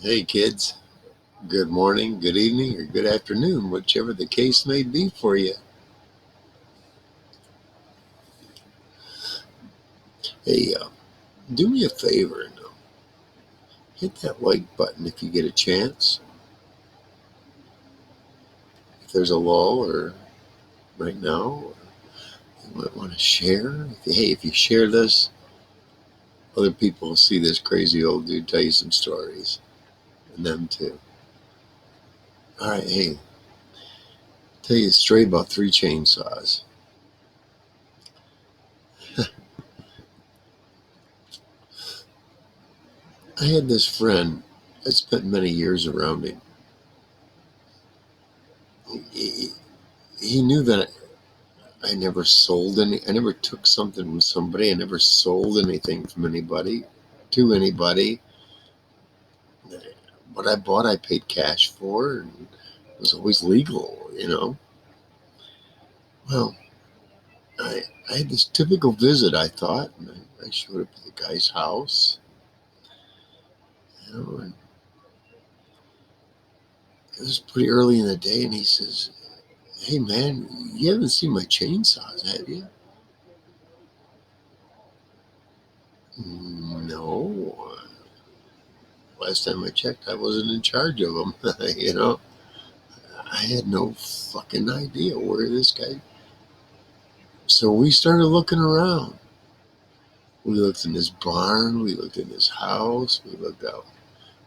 Hey kids, good morning, good evening, or good afternoon, whichever the case may be for you. Hey, do me a favor and hit that like button if you get a chance. If there's a lull or right now, you might want to share. If you share this, other people will see this crazy old dude tell you some stories, and them too. All right, hey, tell you a story about 3 chainsaws. I had this friend. I spent many years around him. He, he knew that I never sold any. I never took something from somebody. I never sold anything from anybody to anybody. What I bought, I paid cash for, and it was always legal. Well, I had this typical visit. I thought, and I showed up at the guy's house. And it was pretty early in the day, and he says, "Hey man, you haven't seen my chainsaws, have you?" No. Last time I checked, I wasn't in charge of them. I had no fucking idea where this guy. So we started looking around. We looked in his barn. We looked in his house. We looked out.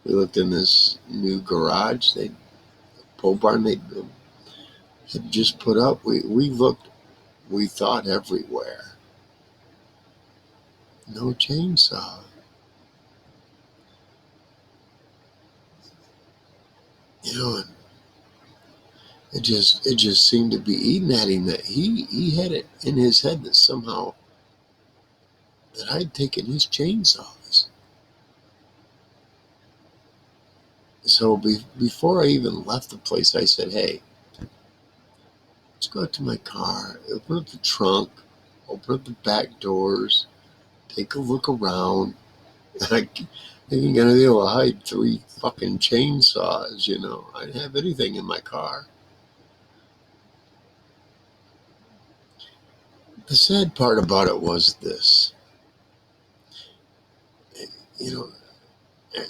We looked in this new garage. Pole barn they had just put up. We looked. We thought everywhere. No chainsaw. And it just seemed to be eating at him that he had it in his head that somehow that I'd taken his chainsaws. So before I even left the place, I said, "Hey, let's go out to my car, open up the trunk, open up the back doors, take a look around." I ain't gonna be able to hide 3 fucking chainsaws. I didn't have anything in my car. The sad part about it was this. You know,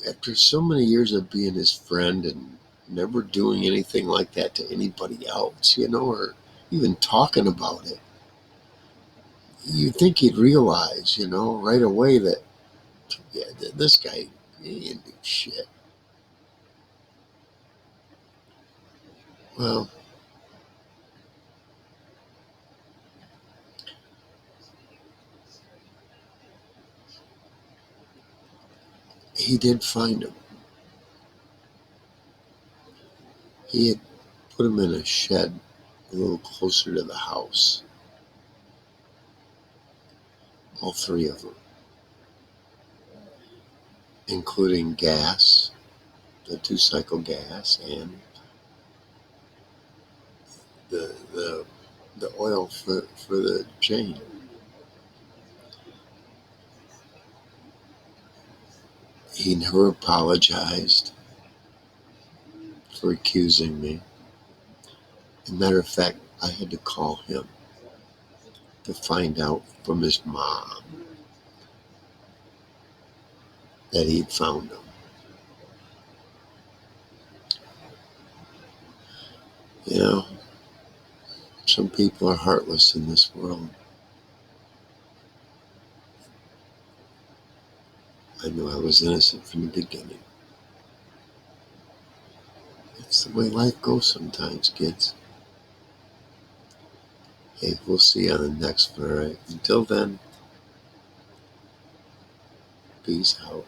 after so many years of being his friend and never doing anything like that to anybody else, or even talking about it, you'd think he'd realize, right away that, yeah, this guy, he didn't do shit. Well, he did find him. He had put him in a shed a little closer to the house. All 3 of them, including gas, the 2-cycle gas, and the oil for the chain. He never apologized for accusing me. As a matter of fact, I had to call him to find out from his mom that he'd found him. You know, some people are heartless in this world. I knew I was innocent from the beginning. It's the way life goes sometimes, kids. Hey, we'll see you on the next one, all right? Until then, peace out.